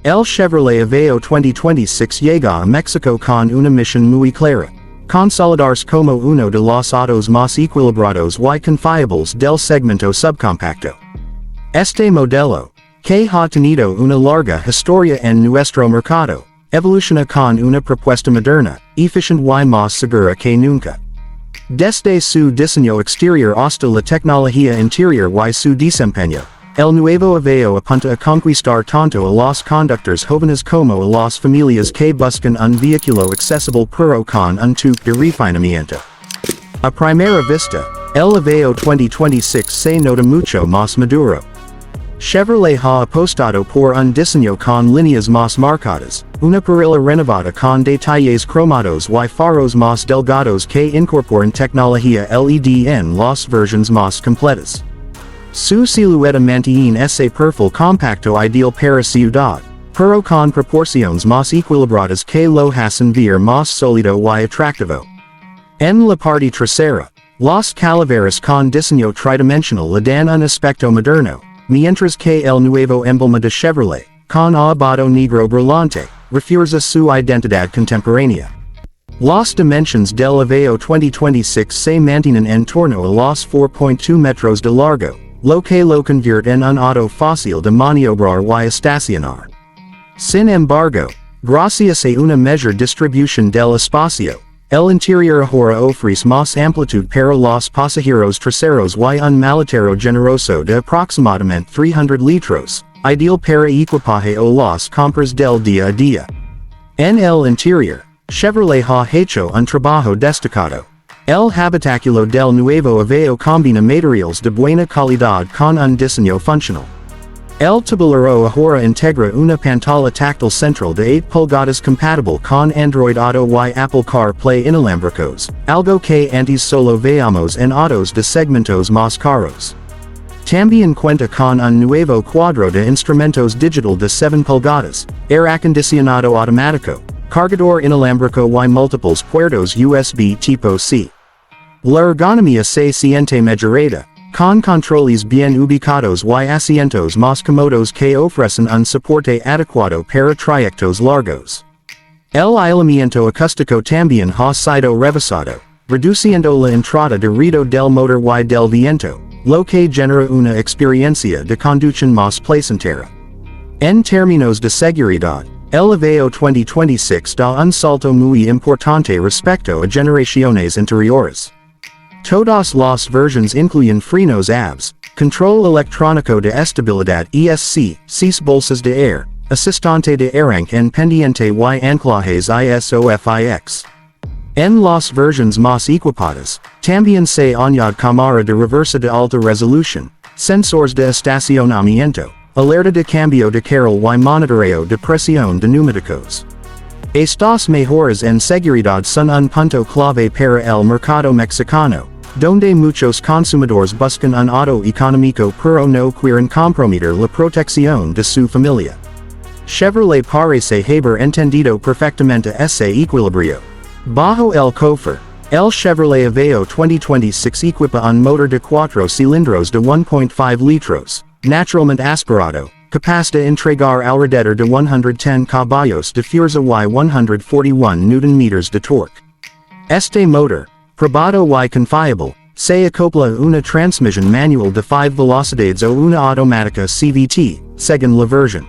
El Chevrolet Aveo 2026 llega a Mexico con una misión muy clara. Consolidarse como uno de los autos más equilibrados y confiables del segmento subcompacto. Este modelo, que ha tenido una larga historia en nuestro mercado, evoluciona con una propuesta moderna, eficiente y más segura que nunca. Desde su diseño exterior hasta la tecnología interior y su desempeño, el Nuevo Aveo apunta a conquistar tanto a los conductores jóvenes como a las familias que buscan un vehículo accesible pero con un toque de refinamiento. A primera vista, el Aveo 2026 se nota mucho más maduro. Chevrolet ha apostado por un diseño con líneas más marcadas, una parrilla renovada con detalles cromados y faros más delgados que incorporan tecnología LED en las versiones más completas. Su silueta mantiene ese perfil compacto ideal para ciudad, pero con proporciones más equilibradas que lo hacen ver más sólido y atractivo. En la parte trasera, las calaveras con diseño tridimensional le dan un aspecto moderno, mientras que el nuevo emblema de Chevrolet, con abado negro brillante, refuerza su identidad contemporánea. Las dimensiones del Aveo 2026 se mantienen en torno a los 4.2 metros de largo, lo que lo convierte en un auto fácil de maniobrar y estacionar. Sin embargo, gracias a una mejor distribución del espacio, el interior ahora ofrece más amplitud para los pasajeros traseros y un maletero generoso de aproximadamente 300 litros, ideal para equipaje o las compras del día a día. En el interior, Chevrolet ha hecho un trabajo destacado. El habitáculo del Nuevo Aveo combina materiales de buena calidad con un diseño funcional. El tablero ahora integra una pantalla táctil central de 8 pulgadas compatible con Android Auto y Apple CarPlay inalámbricos, algo que antes solo veíamos en autos de segmentos más caros. También cuenta con un nuevo cuadro de instrumentos digital de 7 pulgadas, aire acondicionado automático, cargador inalámbrico y múltiples puertos USB tipo C. La ergonomía se siente mejorada, con controles bien ubicados y asientos más cómodos que ofrecen un soporte adecuado para trayectos largos. El aislamiento acústico también ha sido revisado, reduciendo la entrada de ruido del motor y del viento, lo que genera una experiencia de conducción más placentera. En términos de seguridad, el Aveo 2026 da un salto muy importante respecto a generaciones anteriores. Todas las versiones incluyen frenos ABS, control electrónico de estabilidad ESC, 6 bolsas de aire, asistente de arranque en pendiente y anclajes ISOFIX. En las versiones más equipadas, también se añade cámara de reversa de alta resolución, sensores de estacionamiento, alerta de cambio de carril y monitoreo de presión de neumáticos. Estas mejoras en seguridad son un punto clave para el mercado mexicano, donde muchos consumidores buscan un auto económico pero no quieren comprometer la protección de su familia. Chevrolet parece haber entendido perfectamente ese equilibrio. Bajo el confort, el Chevrolet Aveo 2026 equipa un motor de 4 cilindros de 1.5 litros, naturalmente aspirado, capaz de entregar alrededor de 110 caballos de fuerza y 141 Nm de torque. Este motor, probado y confiable, se acopla a una transmisión manual de 5 velocidades o una automática CVT, según la versión.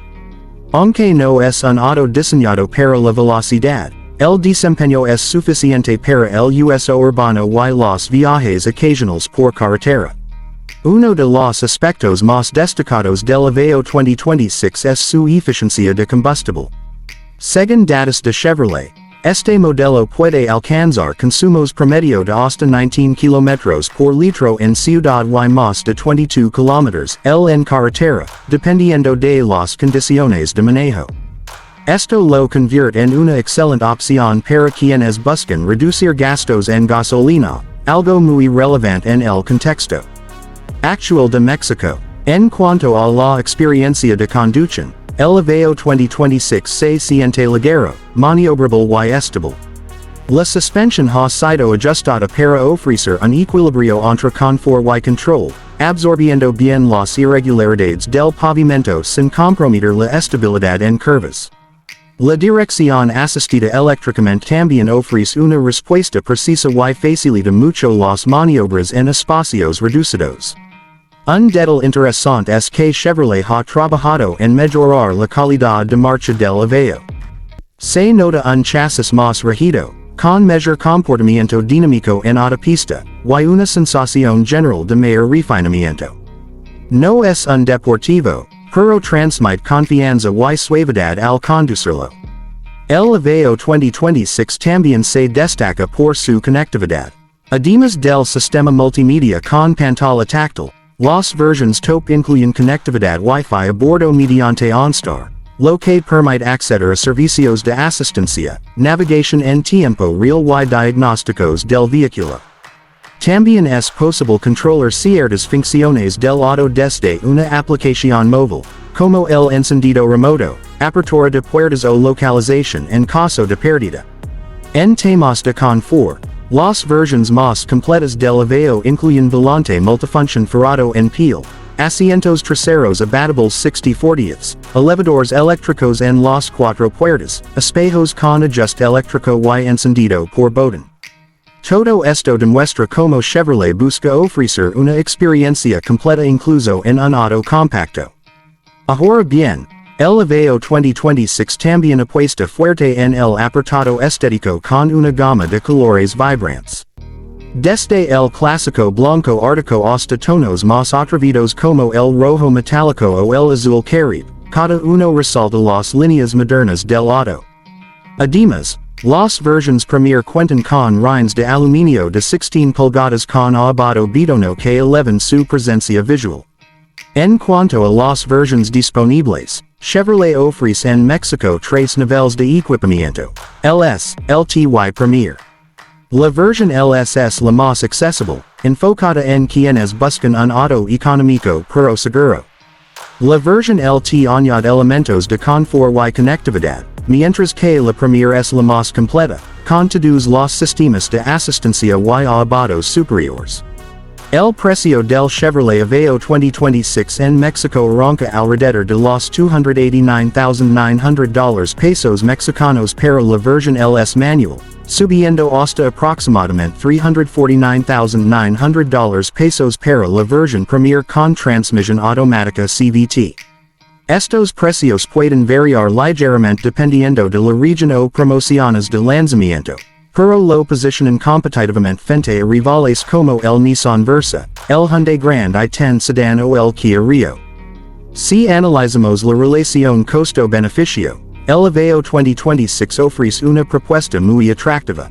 Aunque no es un auto diseñado para la velocidad, el desempeño es suficiente para el uso urbano y los viajes ocasionales por carretera. Uno de los aspectos más destacados del Aveo 2026 es su eficiencia de combustible. Según datos de Chevrolet, este modelo puede alcanzar consumos promedio de hasta 19 km por litro en ciudad y más de 22 km en carretera, dependiendo de las condiciones de manejo. Esto lo convierte en una excelente opción para quienes buscan reducir gastos en gasolina, algo muy relevante en el contexto actual de México. En cuanto a la experiencia de conducción, el Aveo 2026 se siente ligero, maniobrable y estable. La suspensión ha sido ajustada para ofrecer un equilibrio entre confort y control, absorbiendo bien las irregularidades del pavimento sin comprometer la estabilidad en curvas. La dirección asistida eléctricamente también ofrece una respuesta precisa y facilita mucho las maniobras en espacios reducidos. Un detalle interesante es que Chevrolet ha trabajado en mejorar la calidad de marcha del Aveo. Se nota un chasis más rígido, con mejor comportamiento dinámico en autopista, y una sensación general de mayor refinamiento. No es un deportivo, pero transmite confianza y suavidad al conducirlo. El Aveo 2026 también se destaca por su conectividad. Además del sistema multimedia con pantalla táctil, las versiones top incluyen conectividad Wi-Fi a bordo mediante OnStar, lo que permite acceder a servicios de asistencia, navegación en tiempo real y diagnósticos del vehículo. También es posible controlar ciertas funciones del auto desde una aplicación móvil, como el encendido remoto, apertura de puertas o localización en caso de pérdida. En temas de confort, las versiones más completas del Aveo incluyen volante multifunction forrado en piel, asientos traseros abatibles 60/40, elevadores eléctricos en las cuatro puertas, espejos con ajuste eléctrico y encendido por botón. Todo esto demuestra cómo Chevrolet busca ofrecer una experiencia completa incluso en un auto compacto. Ahora bien, el Aveo 2026 también apuesta fuerte en el apartado estético con una gama de colores vibrantes. Desde el clásico blanco ártico hasta tonos más atrevidos como el rojo metálico o el azul caribe, cada uno resalta las líneas modernas del auto. Además, las versiones Premier cuentan con rines de aluminio de 16 pulgadas con acabado bitono que elevan su presencia visual. En cuanto a las versiones disponibles, Chevrolet ofrece en México 3 niveles de equipamiento: LS, LT y Premier. La versión LS es la más accesible, enfocada en quienes buscan un auto económico pero seguro. La versión LT añade elementos de confort y conectividad, mientras que la Premier es la más completa, con todos los sistemas de asistencia y acabados superiores. El precio del Chevrolet Aveo 2026 en México arranca alrededor de los $289,900 pesos mexicanos para la versión LS manual, subiendo hasta aproximadamente $349,900 pesos para la versión Premier con transmisión automática CVT. Estos precios pueden variar ligeramente dependiendo de la región o promociones de lanzamiento, pero lo posicionan competitivamente frente a rivales como el Nissan Versa, el Hyundai Grand i10 Sedan o el Kia Rio. Si analizamos la relación costo-beneficio, el Aveo 2026 ofrece una propuesta muy atractiva.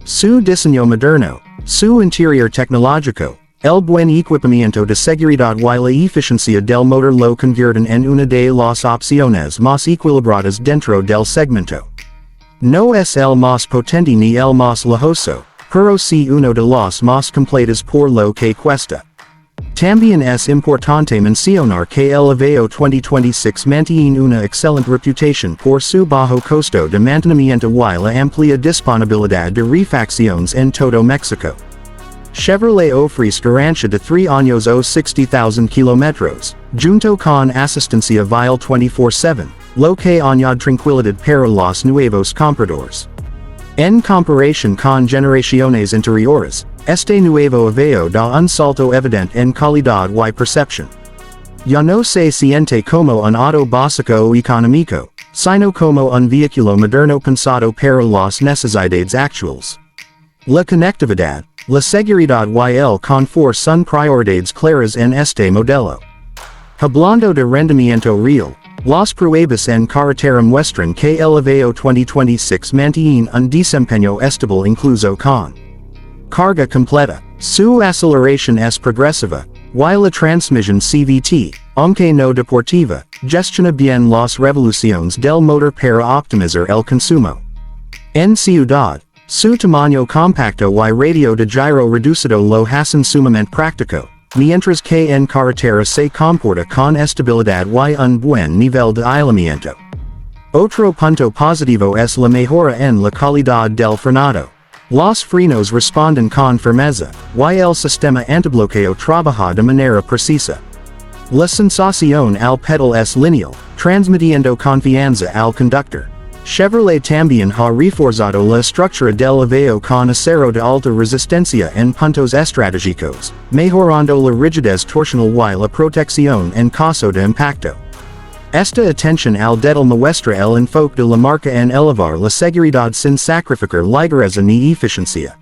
Su diseño moderno, su interior tecnológico, el buen equipamiento de seguridad y la eficiencia del motor lo convierten en una de las opciones más equilibradas dentro del segmento. No es el más potente ni el más lujoso, pero sí uno de los más completos por lo que cuesta. También es importante mencionar que el Aveo 2026 mantiene una excelente reputación por su bajo costo de mantenimiento y la amplia disponibilidad de refacciones en todo México. Chevrolet ofrece garantía de 3 años o 60,000 kilómetros, junto con asistencia vial 24/7, lo que añade tranquilidad para los nuevos compradores. En comparación con generaciones anteriores, este nuevo Aveo da un salto evidente en calidad y percepción. Ya no se siente como un auto básico o económico, sino como un vehículo moderno pensado para las necesidades actuales. La conectividad, la seguridad y el confort son prioridades claras en este modelo. Hablando de rendimiento real, las pruebas en carretera muestran que el Aveo 2026 mantiene un desempeño estable incluso con carga completa. Su aceleración es progresiva, y la transmisión CVT, aunque no deportiva, gestiona bien las revoluciones del motor para optimizar el consumo. En ciudad, su tamaño compacto y radio de giro reducido lo hacen sumamente práctico, mientras que en carretera se comporta con estabilidad y un buen nivel de aislamiento. Otro punto positivo es la mejora en la calidad del frenado. Los frenos responden con firmeza, y el sistema antibloqueo trabaja de manera precisa. La sensación al pedal es lineal, transmitiendo confianza al conductor. Chevrolet también ha reforzado la estructura del Aveo con acero de alta resistencia en puntos estratégicos, mejorando la rigidez torsional y la protección en caso de impacto. Esta atención al detalle muestra el enfoque de la marca en elevar la seguridad sin sacrificar ligereza ni eficiencia.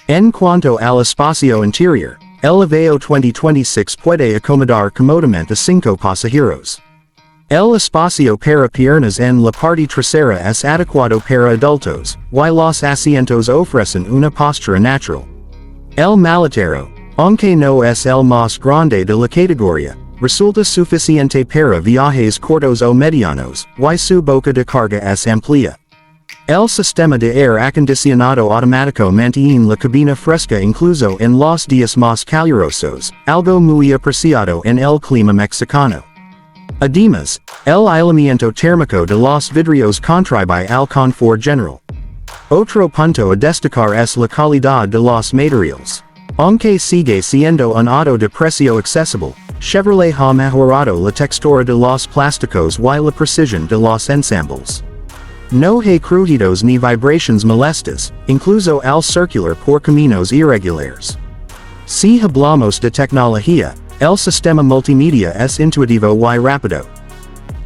En cuanto al espacio interior, el Aveo 2026 puede acomodar cómodamente 5 pasajeros. El espacio para piernas en la parte trasera es adecuado para adultos, y los asientos ofrecen una postura natural. El maletero, aunque no es el más grande de la categoría, resulta suficiente para viajes cortos o medianos, y su boca de carga es amplia. El sistema de aire acondicionado automático mantiene la cabina fresca incluso en los días más calurosos, algo muy apreciado en el clima mexicano. Además, el aislamiento térmico de los vidrios contribuye al confort general. Otro punto a destacar es la calidad de los materiales. Aunque sigue siendo un auto de precio accesible, Chevrolet ha mejorado la textura de los plásticos y la precisión de los ensambles. No hay crujidos ni vibraciones molestas, incluso al circular por caminos irregulares. Si hablamos de tecnología, el sistema multimedia es intuitivo y rápido.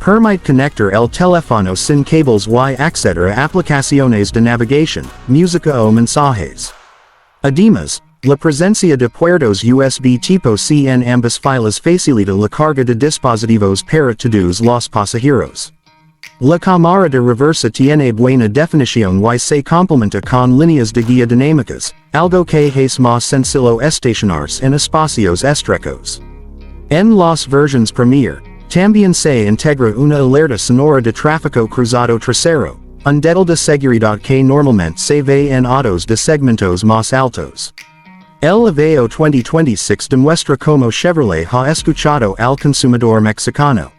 Permite conectar el teléfono sin cables y acceder a aplicaciones de navegación, música o mensajes. Además, la presencia de puertos USB tipo C en ambas filas facilita la carga de dispositivos para todos los pasajeros. La cámara de reversa tiene buena definición y se complementa con líneas de guía dinámicas, algo que es más sencillo estacionarse en espacios estrechos. En las versiones Premier, también se integra una alerta sonora de tráfico cruzado trasero, un detalle de seguridad que normalmente se ve en autos de segmentos más altos. El Aveo 2026 demuestra cómo Chevrolet ha escuchado al consumidor mexicano.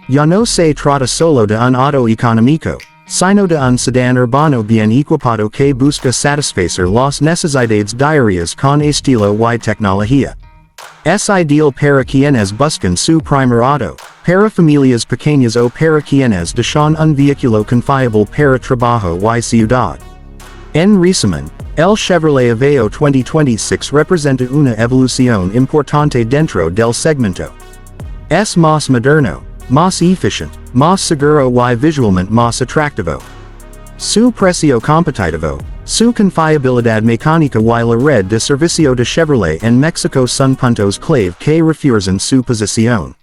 Ya no se trata solo de un auto económico, sino de un sedán urbano bien equipado que busca satisfacer las necesidades diarias con estilo y tecnología. Es ideal para quienes buscan su primer auto, para familias pequeñas o para quienes desean un vehículo confiable para trabajo y ciudad. En resumen, el Chevrolet Aveo 2026 representa una evolución importante dentro del segmento. Es más moderno, más eficiente, más seguro y visualmente más atractivo. Su precio competitivo, su confiabilidad mecánica y la red de servicio de Chevrolet en México son puntos clave que refuerzan su posición.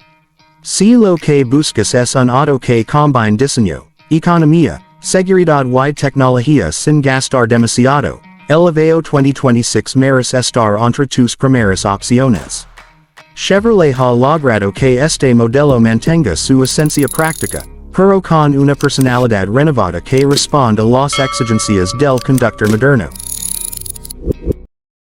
Si lo que buscas es un auto que combine diseño, economía, seguridad y tecnología sin gastar demasiado, el Aveo 2026 merece estar entre tus primeras opciones. Chevrolet ha logrado que este modelo mantenga su esencia práctica, pero con una personalidad renovada que responde a las exigencias del conductor moderno.